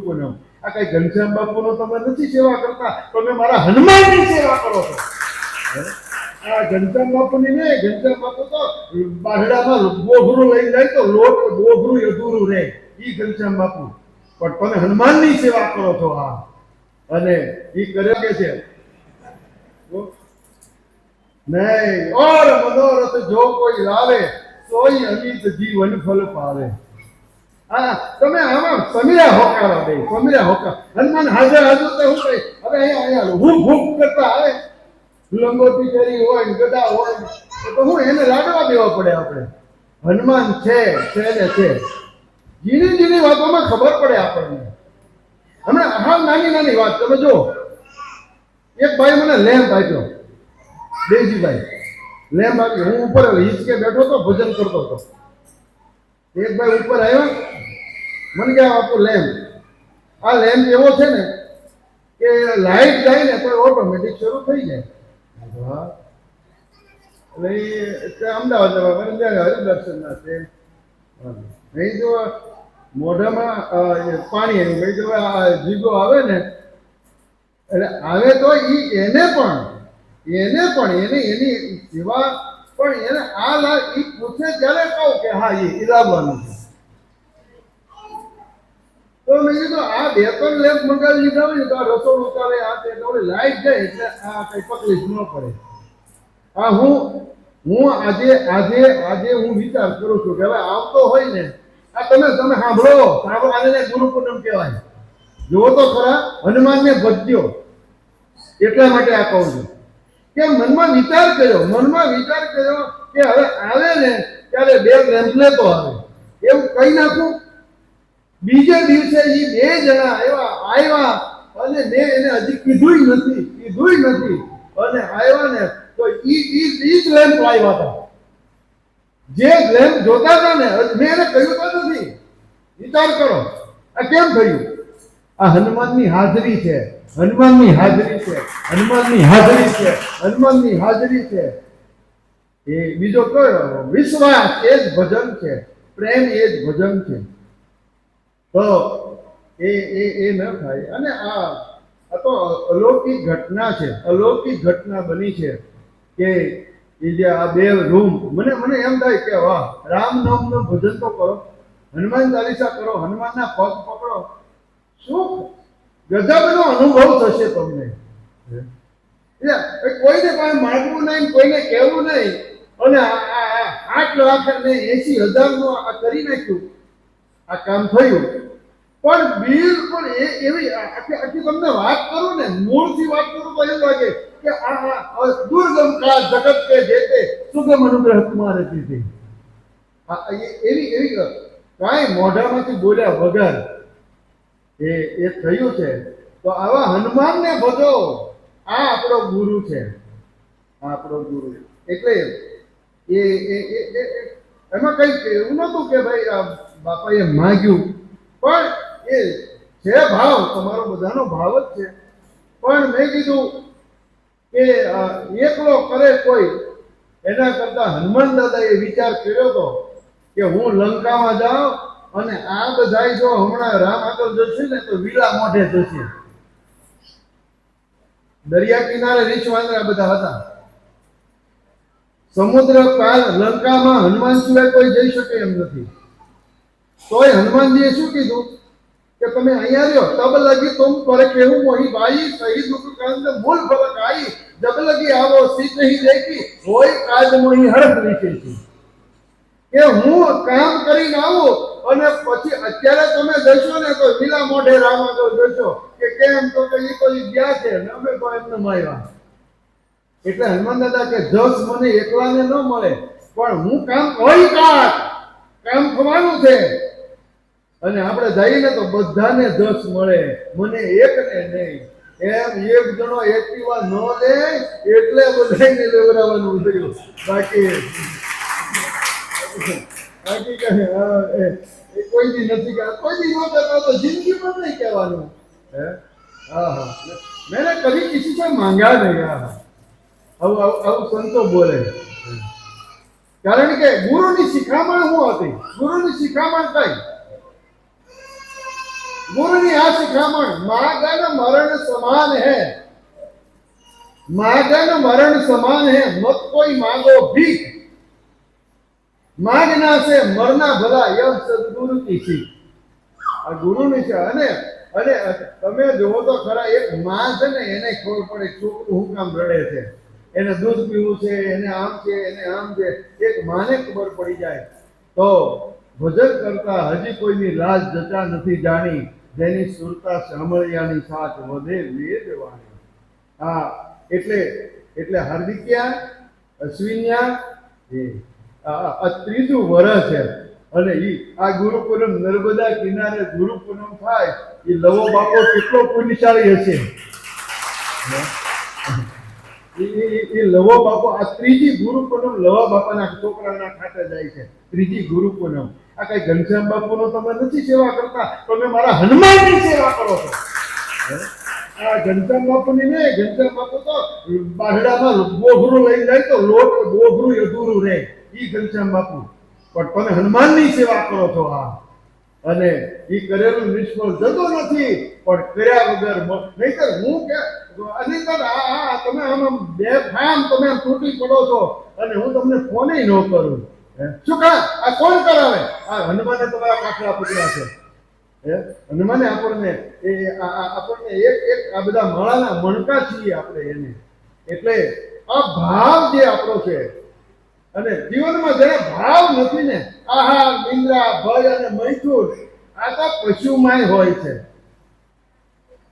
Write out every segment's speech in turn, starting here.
પૂનમ આ કઈ ઘનશ્યામ બાપુનો તમે નથી સેવા કરતા, તમે મારા હનુમાનની સેવા કરો છો. આ ઘનશ્યામ બાપુની ને, ઘનશ્યામ બાપુ તો બારડામાં બોઘરું લઈ જાય તો લોટ બોઘરું અધૂરું રહે, ઈ ઘનશ્યામ બાપુ. પણ તમે હનુમાનની સેવા કરો છો. આ અને ઈ કરે કે છે નહીં ઓર મનોરથ જો કોઈ લાવે સોઈ અમિત જીવન ફલ પાવે. હા તમે આમાં સમીરા હોકારો દે, સમીરા હોકા. હનુમાન હાજર હાજર તો હું કઈ હવે અહીંયા હું ભૂખ કરતા આવે લંગોટી કરી હોય ગદા હોય તો હું એને લાડવા દેવા પડે. આપણે હનુમાન છે ને છે. ઝીણી ઝીણી વાતોમાં ખબર પડે આપણને. હમણાં હા નાની નાની વાત તમે જો, એક ભાઈ મને લેમ્પ આપ્યો, દેવજીભાઈ લેમ્પ આપ્યો. હું ઉપર હિંચકે બેઠો તો ભજન કરતો હતો. એક ભાઈ ઉપર આવ્યો મને કે આપો લેમ્પ. આ લેમ્પ એવો છે ને કે લાઈટ જાય ને તો ઓટોમેટિક શરૂ થઈ જાય. એટલે અમદાવાદ હરિદર્શનના છે. નહીં જો મોઢામાં પાણી એનું ભાઈ જો આ જીગો આવે ને એટલે આવે તો એને એની સેવા પણ એને આ લાગ ઈ પૂછે ત્યારે કહું કે હા એ લાવવાનું છે. તો મેં કીધું આ 2-3 લેમ્પ મંગાવી લીધા હોય ને તો આ રસોડું ચાલે, આ તે લાઈટ જાય એટલે આ કઈ તકલીફ ન પડે. આ હું આજે હું વિચાર કરું છું કે હવે આવતો હોય ને આ તમે સાંભળો આને ગુરુ પૂનમ કહેવાય. જુઓ તો ખરા, હનુમાનને ભજ્યો એટલા માટે આ કહું છું કે મનમાં વિચાર કર્યો કે હવે આવે ને ત્યારે 2 લેમ્પ લેતો આવે એવું કહી નાખું. બીજે દિવસે એ 2 જણા આવ્યા અને મેં એને હજી કીધું નથી અને આવ્યા ને તો ઈ જ લેમ્પ લાવ્યા હતા. જે લેમ્પ જોતા હતા ને મેં એને કહ્યું તો નથી. વિચાર કરો આ કેમ થયું? આ હનુમાનની હાજરી છે. એ બીજો કયો વિશ્વાસ એ જ ભજન છે, પ્રેમ એ જ ભજન છે. તો એ ન થાય. અને આ તો અલૌકિક ઘટના બની છે કે એ જે આ 2 રૂમ મને એમ થાય કે વાહ, રામ નામનું ભજન તો કરો, હનુમાન ચાલીસા કરો, હનુમાનના પગ પકડો, શું ગજબનો અનુભવ થશે તમને. એટલે કોઈને પાસે માંગવું નહીં, કોઈને કહેવું નહીં. અને 8 લાખ ને 80,000 નું આ કરી નાખ્યું, આ કામ થયું. પણ બિલકુલ એવી આખી તમને વાત કરું ને, મૂળથી વાત કરું તો એવું લાગે કે આ દુર્ગમ કાળ જગત કે જેતે સુગમ અનુગ્રહ કુમારે દીધી. એવી કાંઈ મોઢામાંથી બોલ્યા વગર એ થયું છે. તો આવા હનુમાનને ભજો. આ આપણો ગુરુ છે, એટલે એમાં કઈ એવું નતું કે ભાઈ આ બાપાએ માંગ્યું, પણ એ છે ભાવ, તમારો બધાનો ભાવ જ છે. પણ મેં કીધું કે એકલો કરે કોઈ એના કરતા હનુમાન દાદાએ વિચાર કર્યો હતો કે હું લંકામાં જાઉં અને આ બધા જો હમણાં રામ આગળ જશે ને તો વિલા મોઢે જશે. દરિયા કિનારે રીછ વાંદરા બધા હતા. સમુદ્ર પાર લંકામાં હનુમાન સિવાય કોઈ જઈ શકે એમ નથી. તોય હનુમાનજીએ શું કીધું કે તમે અહીંયા રહ્યો, તબ લગી તુમ પર કેવું મોહી બાઈ સહી દુઃખ કંદ મૂળ ફલક આઈ જબ લગી આવો સીત નહીં દેખી હોય કાજ મોહી હરખ લીખી. કે હું કામ કરીને આવું અને પછી અત્યારે તમે જશો ને તો લીલા મોઢે રામ આગળ જશો કે કેમ, તો કે એ કોઈ ગયા છે ને અમે તો એમને માર્યા. એટલે હનુમાન દાદા કે જસ મને એકલાને ન મળે, પણ હું કામ કામ થવાનું છે. અને આપણે જઈએ તો બધાને જસ મળે, મને એકને નહીં. એમ એક જણો એક્ટિવા ન લે એટલે બધાને લેવડાવવાનું થયું. બાકી કોઈ નથી કે કોઈ નો કરતો તો જિંદગીમાં નહીં કહેવાનું. मैंने कभी किसी से मांगा नहीं. આવું સંતો બોલે. કારણ કે ગુરુની શિખામણ શું હતી? ગુરુની શિખામણ કઈ ગુરુની આ શિખામણ માગન મરણ સમાન है, मागन मरण समान है, मत कोई मांगो भीख, मांगना से मरना भला, यह सदगुरु की सीख। आ गुरु ની છે અને તમે જોવો તો ખરા, એક માં છે ને એને ખબર પડે છોકરું હું કામ રડે છે, એને દૂધ પીવું છે, એને આમ છે, એને આમ છે, એક માને ખબર પડી જાય તો ભજન કરતા હજી કોઈની લાજ જચા નથી જાણી, જેની સુરતા સાંભળ્યાની સાથ વધે વેદ વાણી। હા એટલે હાર્દિક્યા અશ્વિન્યા આ ત્રીજું વર્ષ છે અને આ ગુરુ પૂનમ નર્મદા કિનારે ગુરુ પૂનમ થાય એ લવો બાપો કેટલો પુણ્યશાળી હશે। એ લવો બાપો આ ત્રીજી ગુરુ પૂનમ લવા બાપાના છોકરાના ખાતે જાય છે, ત્રીજી ગુરુ પૂનમ। આ કઈ ઘનશ્યામ બાપુનો તમે નથી સેવા કરતા, તમે મારા હનુમાનની સેવા કરો છો। આ ઘનશ્યામ બાપુની ને, ઘનશ્યામ બાપુ તો બારડામાં બોઘરું લઈ જાય તો લોટ બોઘરું અધૂરું રહે, ઈ ઘનશ્યામ બાપુ, પણ તમે હનુમાનની સેવા કરો છો। આ અને ઈ કરેલું નિષ્ફળ જતો નથી, પણ કર્યા વગર નહીતર હું કે અનેકર આ તમે આમ બે ફામ તમે તૂટી પડો છો અને હું તમને ફોને ન કરું। શું કા આ કોણ કરાવે? આ હનુમાને તમારા કાકડા પકડ્યા છે। હનુમાને આપણને આપણને એક આ બધા માળાના મણકા છીએ આપણે એને, એટલે આ ભાવ જે આપણો છે અને જીવનમાં જેને ભાવ નથી ને, આહાર નિંદ્રા ભય અને મૈથુન આ તો પશુમાંય હોય છે।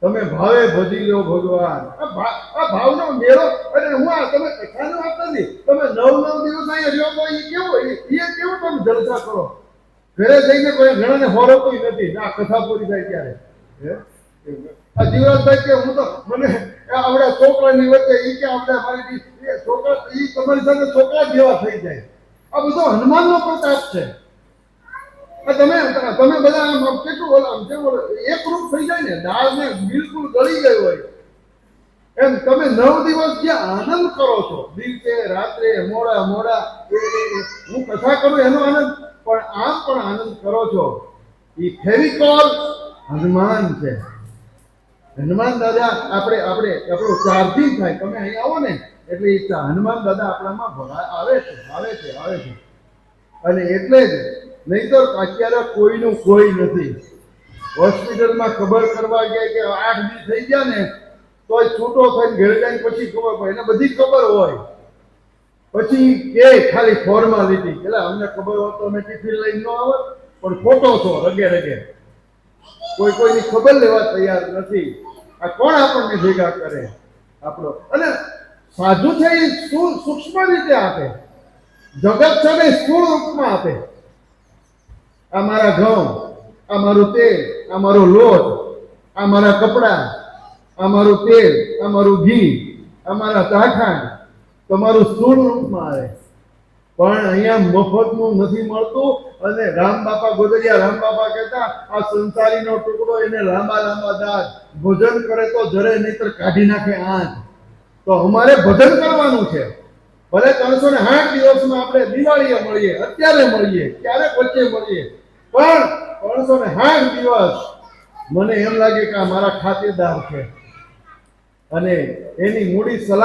તમે ભાવે ભજી લો ભગવાન, આ ભાવનો મેળો। અને હું આ તમે કથાનો વાત નથી, તમે 9 દિવસ અહીંયા રહ્યો તો એ કેવું તમે જલસા કરો, ઘરે જઈને કોઈ ઘણાને હોરવતું નથી, આ કથા પૂરી થાય ત્યારે। આ જીવરાજભાઈ કે હું તો મને આપણા છોકરાની વચ્ચે ઈ કે આપણે મારી છોકરા ઈ તમારી સાથે છોકરા જેવા થઈ જાય। આ બધો હનુમાનનો પ્રતાપ છે। તમે બધા આમ કેટલું એક રૂપ થઈ જાય ને, દાળ ને બિલકુલ ગળી ગઈ હોય એમ તમે 9 દિવસ જે આનંદ કરો છો, દિવસે રાત્રે મોડા હું કથા કરું એનો આનંદ, પણ આમ પણ આનંદ કરો છો। એ ફેવિકોલ હનુમાન છે। હનુમાન દાદા આપણો ચાર્જિંગ થાય, તમે અહીં આવો ને એટલે હનુમાન દાદા આપણામાં આવે છે। અને એટલે જ નહીં તો અત્યારે કોઈનું કોઈ નથી। હોસ્પિટલમાં ખબર કરવા ગયા કે 8 દી થઈ ગયા ને તોય છૂટો થઈને ઘરે જઈને પછી ખબર પડે, એને બધી ખબર હોય, પછી કે ખાલી ફોર્માલિટી, એટલે અમને ખબર હોત તો અમે ટિફિન લઈને ન આવત, પણ ખોટો છો રગે કોઈની ખબર લેવા તૈયાર નથી। આ કોણ આપણને ભેગા કરે? આપણો અને સાધુ છે એ સૂક્ષ્મ રીતે આપે, જગત છે ને સ્થૂળ રૂપમાં આપે। આ મારા ઘઉં, આ મારું તેલ, આ મારો લોટ, આ મારા કપડા, આ મારું તેલ, આ મારું ઘી, આ મારા ચાખાણ, તમારું સ્થૂળ રૂપમાં આવે, પણ અહીંયા મફતનું નથી મળતું। અને રામ બાપા ગોદરિયા રામ બાપા કહેતા આ સંસારીનો ટુકડો એને લાંબા દાંત, ભોજન કરે તો જરે નહીતર કાઢી નાખે આંખ। તો અમારે ભજન કરવાનું છે, ભલે 308 દિવસમાં આપણે દિવાળીએ મળીએ, અત્યારે મળીએ, ક્યારેક વચ્ચે મળીએ, પણ 308 દિવસ મને એમ લાગે કે આ મારા ખાતેદાર છે અને એની મૂડી સલાહ